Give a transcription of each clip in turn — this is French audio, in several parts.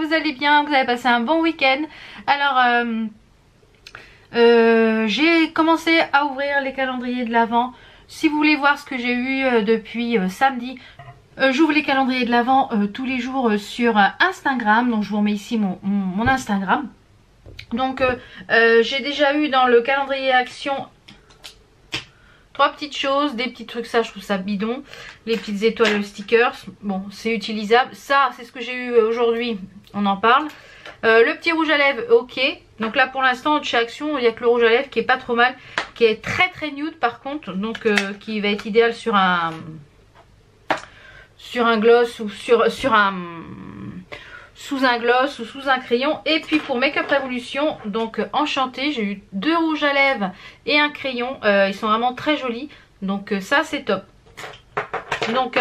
vous allez bien, que vous avez passé un bon week-end. Alors, j'ai commencé à ouvrir les calendriers de l'Avent. Si vous voulez voir ce que j'ai eu depuis samedi, j'ouvre les calendriers de l'Avent tous les jours sur Instagram. Donc je vous remets ici mon Instagram. Donc j'ai déjà eu dans le calendrier Action 3 petites choses, des petits trucs, ça je trouve ça bidon. Les petites étoiles stickers, bon c'est utilisable. Ça c'est ce que j'ai eu aujourd'hui, on en parle. Le petit rouge à lèvres, ok. Donc là pour l'instant chez Action il n'y a que le rouge à lèvres qui est pas trop mal, qui est très très nude par contre. Donc qui va être idéal sur un gloss ou sous un gloss ou sous un crayon. Et puis pour Make Up Révolution, donc Enchantée, j'ai eu 2 rouges à lèvres et un crayon. Ils sont vraiment très jolis, donc ça c'est top. Donc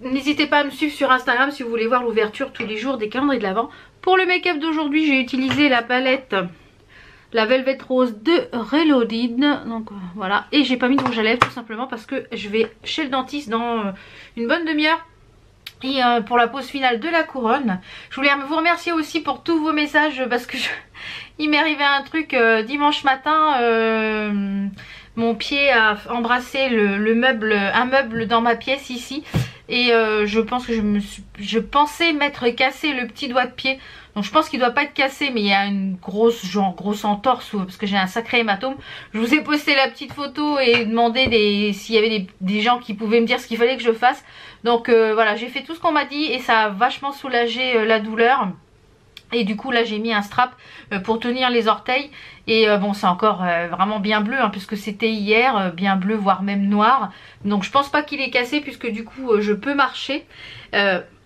n'hésitez pas à me suivre sur Instagram si vous voulez voir l'ouverture tous les jours des calendriers de l'Avent. Pour le make-up d'aujourd'hui, j'ai utilisé la palette la Velvet Rose de Reloaded. Donc voilà, et j'ai pas mis de rouge à lèvres tout simplement parce que je vais chez le dentiste dans une bonne demi-heure. Et pour la pause finale de la couronne, je voulais vous remercier aussi pour tous vos messages parce que il m'est arrivé un truc dimanche matin. Mon pied a embrassé un meuble dans ma pièce ici. Et je pense que je pensais m'être cassé le petit doigt de pied. Donc je pense qu'il doit pas être cassé, mais il y a une grosse entorse parce que j'ai un sacré hématome. Je vous ai posté la petite photo et demandé s'il y avait des gens qui pouvaient me dire ce qu'il fallait que je fasse. Donc voilà, j'ai fait tout ce qu'on m'a dit et ça a vachement soulagé la douleur. Et du coup là j'ai mis un strap pour tenir les orteils. Et bon c'est encore vraiment bien bleu hein, puisque c'était hier, bien bleu voire même noir. Donc je pense pas qu'il est cassé puisque du coup je peux marcher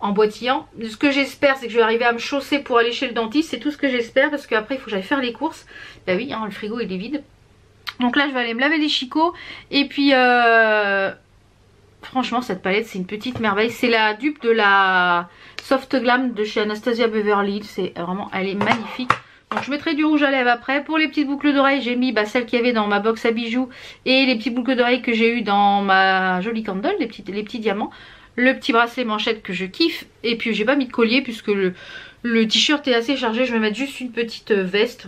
en boitillant. Ce que j'espère c'est que je vais arriver à me chausser pour aller chez le dentiste. C'est tout ce que j'espère parce qu'après il faut que j'aille faire les courses. Bah oui hein, le frigo il est vide. Donc là je vais aller me laver les chicots. Et puis franchement cette palette c'est une petite merveille. C'est la dupe de la Soft Glam de chez Anastasia Beverly Hills. C'est vraiment, elle est magnifique. Donc je mettrai du rouge à lèvres après. Pour les petites boucles d'oreilles j'ai mis celles qu'il y avait dans ma box à bijoux. Et les petites boucles d'oreilles que j'ai eu dans ma jolie candle, les petits diamants. Le petit bracelet manchette que je kiffe. Et puis j'ai pas mis de collier puisque le t-shirt est assez chargé. Je vais mettre juste une petite veste.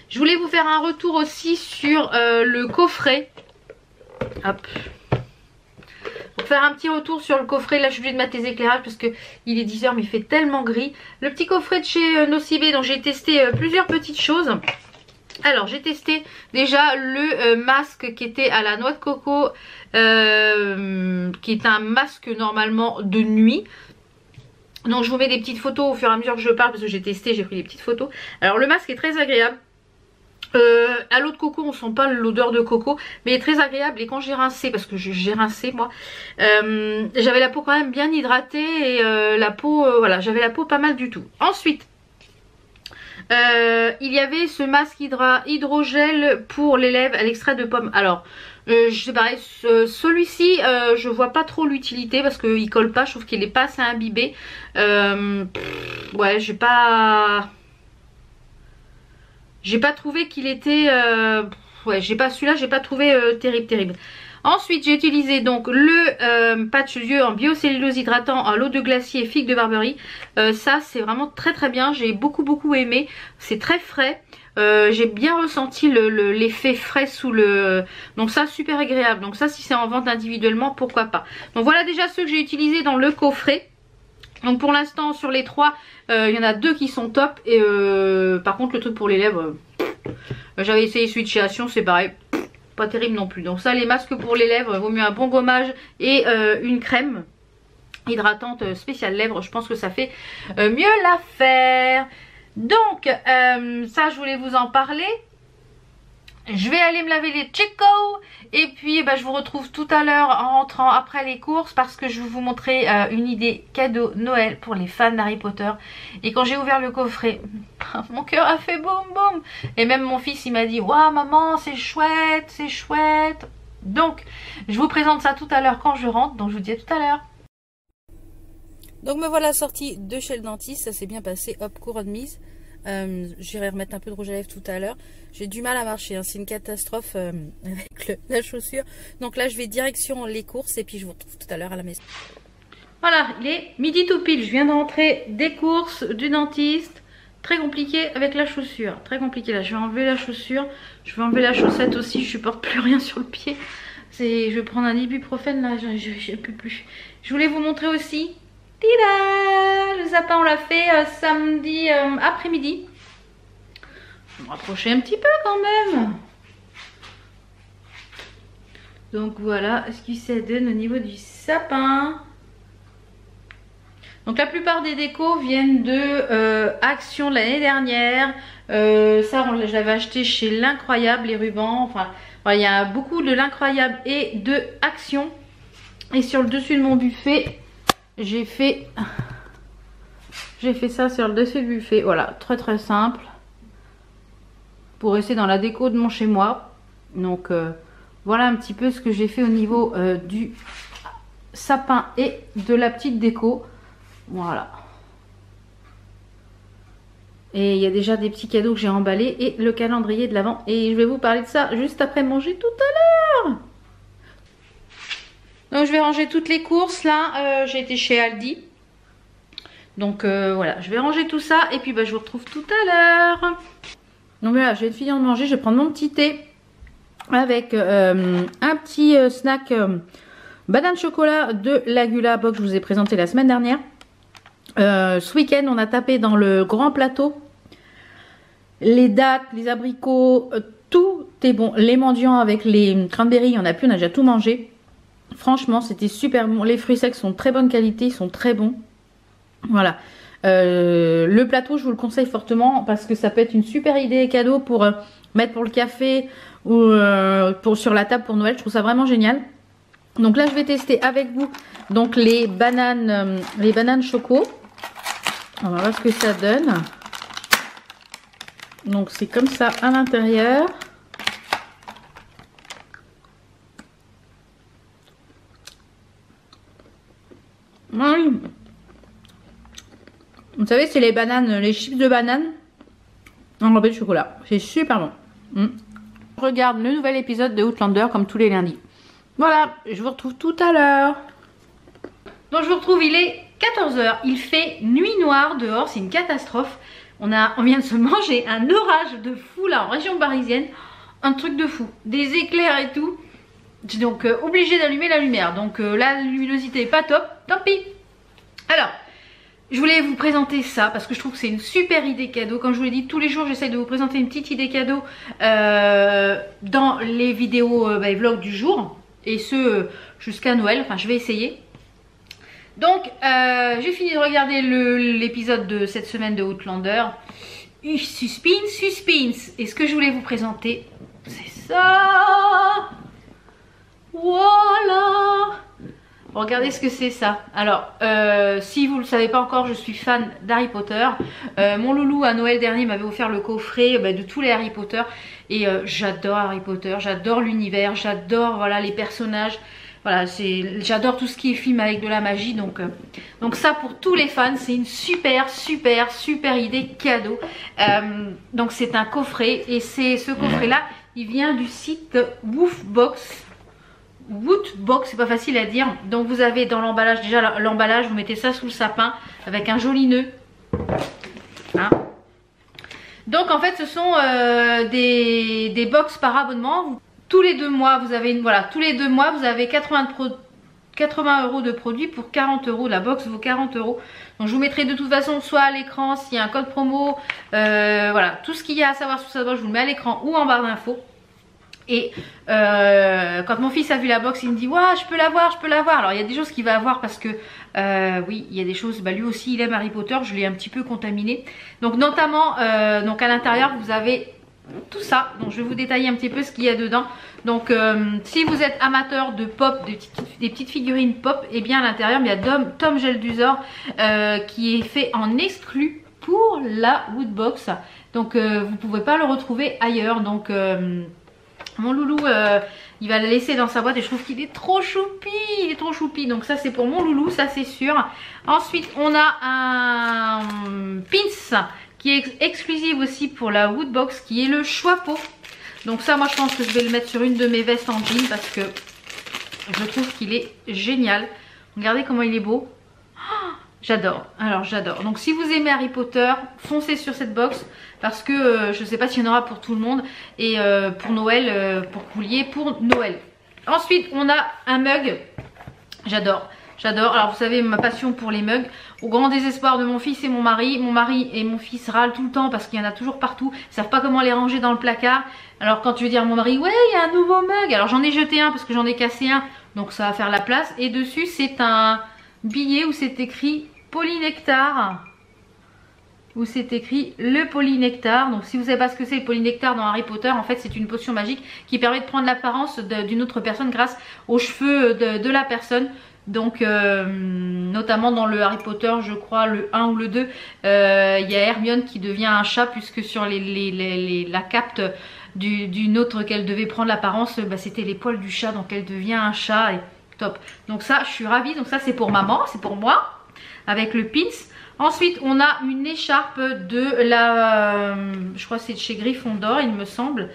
Je voulais vous faire un retour aussi sur le coffret. Hop. Pour faire un petit retour sur le coffret, là je suis obligée de mettre les éclairages parce que il est 10 h mais il fait tellement gris. Le petit coffret de chez Nocibé, dont j'ai testé plusieurs petites choses. Alors j'ai testé déjà le masque qui était à la noix de coco, qui est un masque normalement de nuit. Donc je vous mets des petites photos au fur et à mesure que je parle parce que j'ai testé, j'ai pris des petites photos. Alors le masque est très agréable. À l'eau de coco on sent pas l'odeur de coco mais il est très agréable. Et quand j'ai rincé, parce que j'ai rincé moi, j'avais la peau quand même bien hydratée. Et la peau, voilà, j'avais la peau pas mal du tout. Ensuite il y avait ce masque hydrogel pour les lèvres à l'extrait de pomme. Alors je sais pareil, celui-ci je vois pas trop l'utilité parce qu'il colle pas, je trouve qu'il est pas assez imbibé. Ouais, j'ai pas trouvé qu'il était ouais, celui-là j'ai pas trouvé terrible. Ensuite j'ai utilisé donc le patch yeux en biocellulose hydratant à l'eau de glacier figue de Barberie. Ça c'est vraiment très bien, j'ai beaucoup aimé. C'est très frais, j'ai bien ressenti l'effet frais sous le... Donc ça super agréable. Donc ça si c'est en vente individuellement pourquoi pas. Donc voilà déjà ceux que j'ai utilisés dans le coffret. Donc pour l'instant sur les 3 il y en a 2 qui sont top. Et par contre le truc pour les lèvres j'avais essayé celui de chez Action, c'est pareil, pas terrible non plus. Donc ça, les masques pour les lèvres, il vaut mieux un bon gommage et une crème hydratante spéciale lèvres. Je pense que ça fait mieux l'affaire. Donc ça je voulais vous en parler. Je vais aller me laver les chicots et puis je vous retrouve tout à l'heure en rentrant après les courses parce que je vais vous montrer une idée cadeau Noël pour les fans d'Harry Potter. Et quand j'ai ouvert le coffret, mon cœur a fait boum boum. Et même mon fils il m'a dit waouh maman c'est chouette, c'est chouette. Donc je vous présente ça tout à l'heure quand je rentre. Donc je vous dis à tout à l'heure. Donc me voilà sortie de chez le dentiste, ça s'est bien passé, hop couronne mise. J'irai remettre un peu de rouge à lèvres tout à l'heure. J'ai du mal à marcher hein. C'est une catastrophe avec la chaussure. Donc là je vais direction les courses et puis je vous retrouve tout à l'heure à la maison. Voilà, il est midi tout pile. Je viens de rentrer des courses du dentiste. Très compliqué avec la chaussure. Très compliqué là. Je vais enlever la chaussure. Je vais enlever la chaussette aussi. Je supporte plus rien sur le pied. Je vais prendre un ibuprofène là. Je peux plus. Je voulais vous montrer aussi. Tada, le sapin, on l'a fait samedi après-midi. On va rapprocher un petit peu quand même. Donc voilà ce que ça donne au niveau du sapin. Donc la plupart des décos viennent de Action de l'année dernière. Ça, je l'avais acheté chez l'Incroyable, les rubans. Enfin, voilà, il y a beaucoup de l'Incroyable et de Action. Et sur le dessus de mon buffet, j'ai fait ça sur le dessus du buffet. Voilà, très très simple. Pour rester dans la déco de mon chez moi. Donc voilà un petit peu ce que j'ai fait au niveau du sapin et de la petite déco. Voilà. Et il y a déjà des petits cadeaux que j'ai emballés et le calendrier de l'Avent. Et je vais vous parler de ça juste après manger tout à l'heure. Donc je vais ranger toutes les courses là. J'ai été chez Aldi. Donc voilà, je vais ranger tout ça et puis bah, je vous retrouve tout à l'heure. Donc voilà, je vais finir de manger. Je vais prendre mon petit thé avec un petit snack banane chocolat de la Gula Box que je vous ai présenté la semaine dernière. Ce week-end, on a tapé dans le grand plateau. Les dattes, les abricots, tout est bon. Les mendiants avec les cranberries, il n'y en a plus, on a déjà tout mangé. Franchement, c'était super bon. Les fruits secs sont de très bonne qualité, ils sont très bons. Voilà. Le plateau, je vous le conseille fortement parce que ça peut être une super idée cadeau pour mettre pour le café ou sur la table pour Noël. Je trouve ça vraiment génial. Donc là, je vais tester avec vous donc les bananes choco. On va voir ce que ça donne. Donc c'est comme ça à l'intérieur. Oui. Vous savez, c'est les bananes, les chips de banane enrobées de chocolat. C'est super bon. Je regarde le nouvel épisode de Outlander comme tous les lundis. Voilà, je vous retrouve tout à l'heure. Donc je vous retrouve, il est 14 h. Il fait nuit noire dehors, c'est une catastrophe. On vient de se manger un orage de fou là en région parisienne. Un truc de fou. Des éclairs et tout. J'ai donc obligé d'allumer la lumière. Donc la luminosité est pas top. Tant pis. Alors, je voulais vous présenter ça parce que je trouve que c'est une super idée cadeau. Comme je vous l'ai dit, tous les jours j'essaie de vous présenter une petite idée cadeau dans les vidéos et vlogs du jour. Et ce jusqu'à Noël. Enfin, je vais essayer. Donc, j'ai fini de regarder l'épisode de cette semaine de Outlander. Suspense, suspense. Et ce que je voulais vous présenter, c'est ça. Voilà. Regardez ce que c'est ça. Alors, si vous ne le savez pas encore, je suis fan d'Harry Potter. Mon loulou à Noël dernier m'avait offert le coffret de tous les Harry Potter. Et j'adore Harry Potter, j'adore l'univers, j'adore voilà, les personnages. Voilà, j'adore tout ce qui est film avec de la magie. Donc ça, pour tous les fans, c'est une super idée cadeau. Donc c'est un coffret. Et ce coffret-là, il vient du site Woofbox. Woodbox, c'est pas facile à dire. Donc vous avez dans l'emballage, déjà l'emballage, vous mettez ça sous le sapin avec un joli nœud. Hein. Donc en fait ce sont des box par abonnement. Tous les 2 mois vous avez tous les 2 mois vous avez 80 € de produits pour 40 €. La box vaut 40 €. Donc je vous mettrai de toute façon soit à l'écran s'il y a un code promo. Voilà, tout ce qu'il y a à savoir sur cette box, je vous le mets à l'écran ou en barre d'infos. Et quand mon fils a vu la box, il me dit ouais, je peux l'avoir, je peux l'avoir. Alors il y a des choses qu'il va avoir parce que oui, il y a des choses, lui aussi il aime Harry Potter, je l'ai un petit peu contaminé. Donc notamment donc à l'intérieur vous avez tout ça. Donc je vais vous détailler un petit peu ce qu'il y a dedans. Donc si vous êtes amateur de pop, des petites figurines pop, et bien à l'intérieur il y a Tom Gelduzer qui est fait en exclu pour la Woodbox. Donc vous ne pouvez pas le retrouver ailleurs. Donc mon loulou, il va le laisser dans sa boîte et je trouve qu'il est trop choupi. Il est trop choupi. Donc ça c'est pour mon loulou, ça c'est sûr. Ensuite on a un pins qui est exclusif aussi pour la Woodbox, qui est le choix peau. Donc ça moi je pense que je vais le mettre sur une de mes vestes en jean parce que je trouve qu'il est génial. Regardez comment il est beau. J'adore, alors j'adore. Donc si vous aimez Harry Potter, foncez sur cette box parce que je ne sais pas s'il y en aura pour tout le monde. Et pour Noël, pour que vous liez pour Noël. Ensuite on a un mug, j'adore. J'adore, alors vous savez ma passion pour les mugs. Au grand désespoir de mon fils et mon mari et mon fils râlent tout le temps parce qu'il y en a toujours partout. Ils savent pas comment les ranger dans le placard. Alors quand tu veux dire à mon mari, ouais il y a un nouveau mug. Alors j'en ai jeté un parce que j'en ai cassé un. Donc ça va faire la place. Et dessus c'est un billet où c'est écrit polynectar. Où c'est écrit le polynectar. Donc si vous savez pas ce que c'est le polynectar dans Harry Potter, en fait c'est une potion magique qui permet de prendre l'apparence d'une autre personne grâce aux cheveux de la personne. Donc notamment dans le Harry Potter, je crois le 1 ou le 2, il y a Hermione qui devient un chat puisque sur la cape d'une autre qu'elle devait prendre l'apparence, bah, c'était les poils du chat, donc elle devient un chat et top. Donc ça je suis ravie, donc ça c'est pour maman, c'est pour moi avec le pins. Ensuite on a une écharpe de la, je crois que c'est de chez Gryffondor il me semble.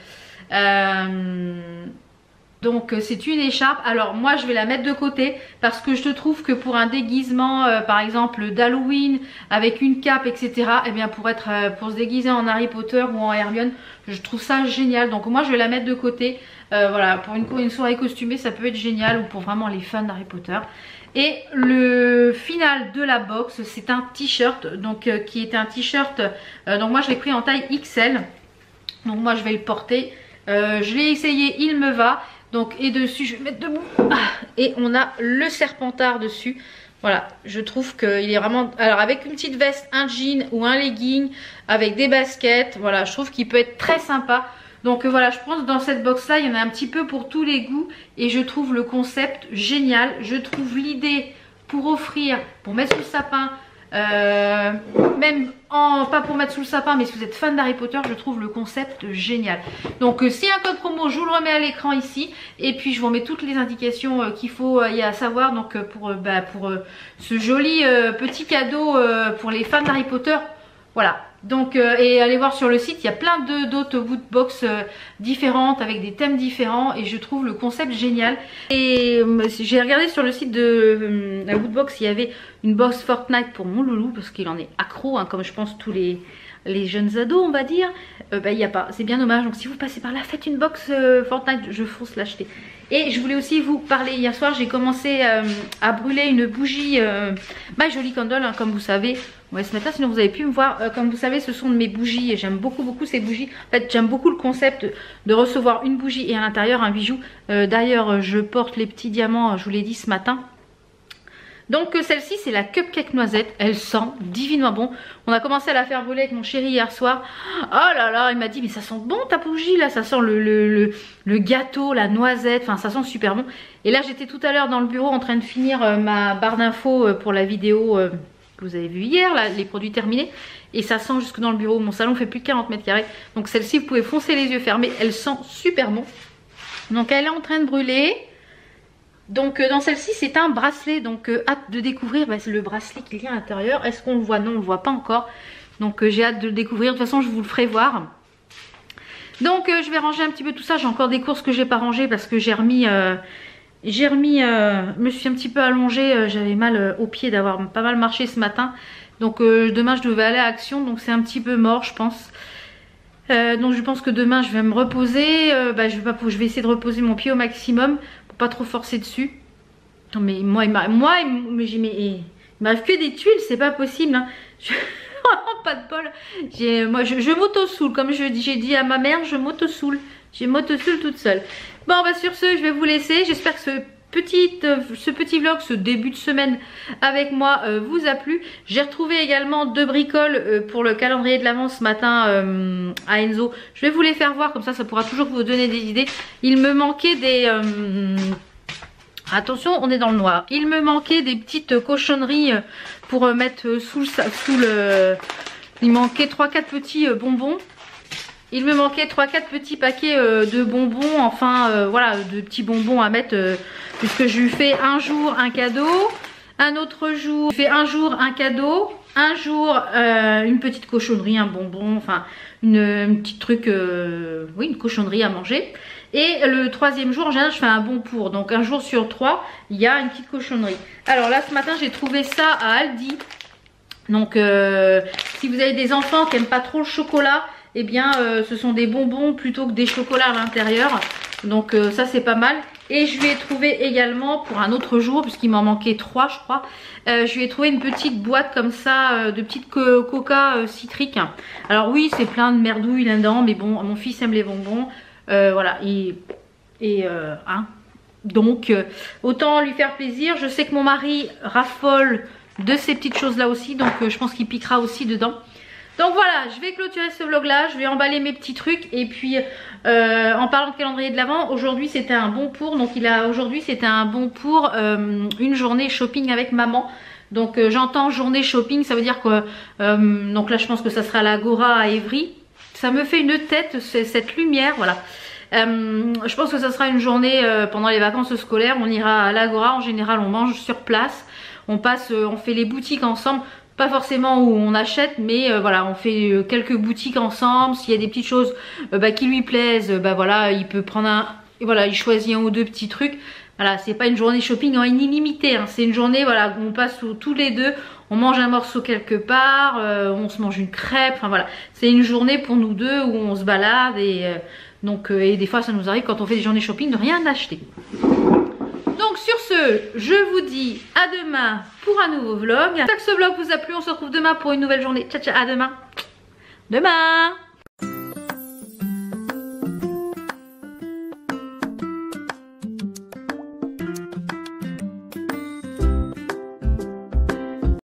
Donc c'est une écharpe, alors moi je vais la mettre de côté parce que je trouve que pour un déguisement par exemple d'Halloween avec une cape etc, et bien pour se déguiser en Harry Potter ou en Hermione, je trouve ça génial. Donc moi je vais la mettre de côté, voilà, pour une soirée costumée ça peut être génial, ou pour vraiment les fans d'Harry Potter. Et le final de la box c'est un t-shirt, donc qui était un t-shirt, donc moi je l'ai pris en taille XL, donc moi je vais le porter, je l'ai essayé, il me va. Donc et dessus je vais mettre debout, et on a le Serpentard dessus. Voilà, je trouve qu'il est vraiment, alors avec une petite veste, un jean ou un legging avec des baskets, voilà, je trouve qu'il peut être très sympa. Donc voilà, je pense que dans cette box là il y en a un petit peu pour tous les goûts et je trouve le concept génial. Je trouve l'idée pour offrir, pour mettre sous le sapin, même pas pour mettre sous le sapin, mais si vous êtes fan d'Harry Potter, je trouve le concept génial. Donc s'il y a un code promo, je vous le remets à l'écran ici, et puis je vous remets toutes les indications qu'il faut y à savoir, donc pour ce joli petit cadeau pour les fans d'Harry Potter. Voilà, donc et allez voir sur le site, il y a plein d'autres woodbox différentes avec des thèmes différents et je trouve le concept génial. Et j'ai regardé sur le site de la woodbox, il y avait une box Fortnite pour mon loulou parce qu'il en est accro, hein, comme je pense tous les jeunes ados on va dire. Il n'y a pas, c'est bien dommage. Donc si vous passez par là, faites une box Fortnite, je fonce l'acheter. Et je voulais aussi vous parler, hier soir j'ai commencé à brûler une bougie My Jolly Candle, hein, comme vous savez. On va se mettre là, sinon vous avez pu me voir. Comme vous savez, ce sont de mes bougies et j'aime beaucoup ces bougies. En fait, j'aime beaucoup le concept de recevoir une bougie et à l'intérieur un bijou. D'ailleurs, je porte les petits diamants, je vous l'ai dit ce matin. Donc celle-ci c'est la Cupcake Noisette, elle sent divinement bon. On a commencé à la faire brûler avec mon chéri hier soir. Oh là là, il m'a dit mais ça sent bon ta bougie là, ça sent le gâteau, la noisette, enfin ça sent super bon. Et là j'étais tout à l'heure dans le bureau en train de finir ma barre d'infos pour la vidéo que vous avez vue hier, là, les produits terminés. Et ça sent jusque dans le bureau, mon salon fait plus de 40 mètres carrés. Donc celle-ci vous pouvez foncer les yeux fermés, elle sent super bon. Donc elle est en train de brûler. Donc dans celle-ci c'est un bracelet, donc hâte de découvrir le bracelet qu'il y a à l'intérieur. Est-ce qu'on le voit? Non, on le voit pas encore. Donc j'ai hâte de le découvrir, de toute façon je vous le ferai voir. Donc je vais ranger un petit peu tout ça, j'ai encore des courses que j'ai pas rangées parce que je me suis un petit peu allongée, j'avais mal aux pieds d'avoir pas mal marché ce matin. Donc demain je devais aller à Action, donc c'est un petit peu mort je pense. Donc je pense que demain je vais me reposer, je vais essayer de reposer mon pied au maximum. Pas trop forcer dessus. Non mais moi il m'arrive que des tuiles, c'est pas possible hein. Vraiment pas de bol. Moi je m'auto-soule, comme j'ai dit à ma mère, je m'auto-soule. Je m'auto-soule toute seule. Bon bah sur ce je vais vous laisser. J'espère que ce petit vlog, ce début de semaine avec moi vous a plu. J'ai retrouvé également 2 bricoles pour le calendrier de l'avant ce matin à Enzo. Je vais vous les faire voir, comme ça pourra toujours vous donner des idées. Il me manquait des... Attention, on est dans le noir. Il me manquait des petites cochonneries pour mettre sous le... Il manquait 3-4 petits bonbons. Il me manquait 3-4 petits paquets de bonbons, enfin voilà, de petits bonbons à mettre, puisque je lui fais un jour un cadeau, un autre jour, je fais un jour un cadeau, un jour une petite cochonnerie, un bonbon, enfin une petite truc, oui, une cochonnerie à manger. Et le 3e jour, en général, je fais un bon pour. Donc un jour sur 3, il y a une petite cochonnerie. Alors là, ce matin, j'ai trouvé ça à Aldi. Donc si vous avez des enfants qui n'aiment pas trop le chocolat, eh bien ce sont des bonbons plutôt que des chocolats à l'intérieur. Donc ça c'est pas mal. Et je lui ai trouvé également pour un autre jour, puisqu'il m'en manquait 3 je crois, je lui ai trouvé une petite boîte comme ça de petites coca citriques. Alors oui, c'est plein de merdouilles là-dedans, mais bon, mon fils aime les bonbons. Voilà, hein. Donc autant lui faire plaisir. Je sais que mon mari raffole de ces petites choses là aussi, donc je pense qu'il piquera aussi dedans. Donc voilà, je vais clôturer ce vlog là, je vais emballer mes petits trucs. Et puis en parlant de calendrier de l'Avent, aujourd'hui c'était un bon pour. Donc aujourd'hui c'était un bon pour une journée shopping avec maman. Donc j'entends journée shopping, ça veut dire que donc là je pense que ça sera à l'Agora à Évry. Ça me fait une tête, cette lumière, voilà. Je pense que ça sera une journée pendant les vacances scolaires. On ira à l'Agora, en général on mange sur place. On fait les boutiques ensemble. Pas forcément où on achète, mais voilà, on fait quelques boutiques ensemble. S'il y a des petites choses qui lui plaisent, voilà, il peut prendre voilà, il choisit un ou deux petits trucs. Voilà, c'est pas une journée shopping en illimité, hein. C'est une journée voilà, où on passe tous les deux, on mange un morceau quelque part, on se mange une crêpe, enfin voilà. C'est une journée pour nous deux où on se balade et et des fois ça nous arrive quand on fait des journées shopping de rien acheter. Donc sur ce, je vous dis à demain pour un nouveau vlog. J'espère que ce vlog vous a plu. On se retrouve demain pour une nouvelle journée. Ciao ciao, à demain. Demain.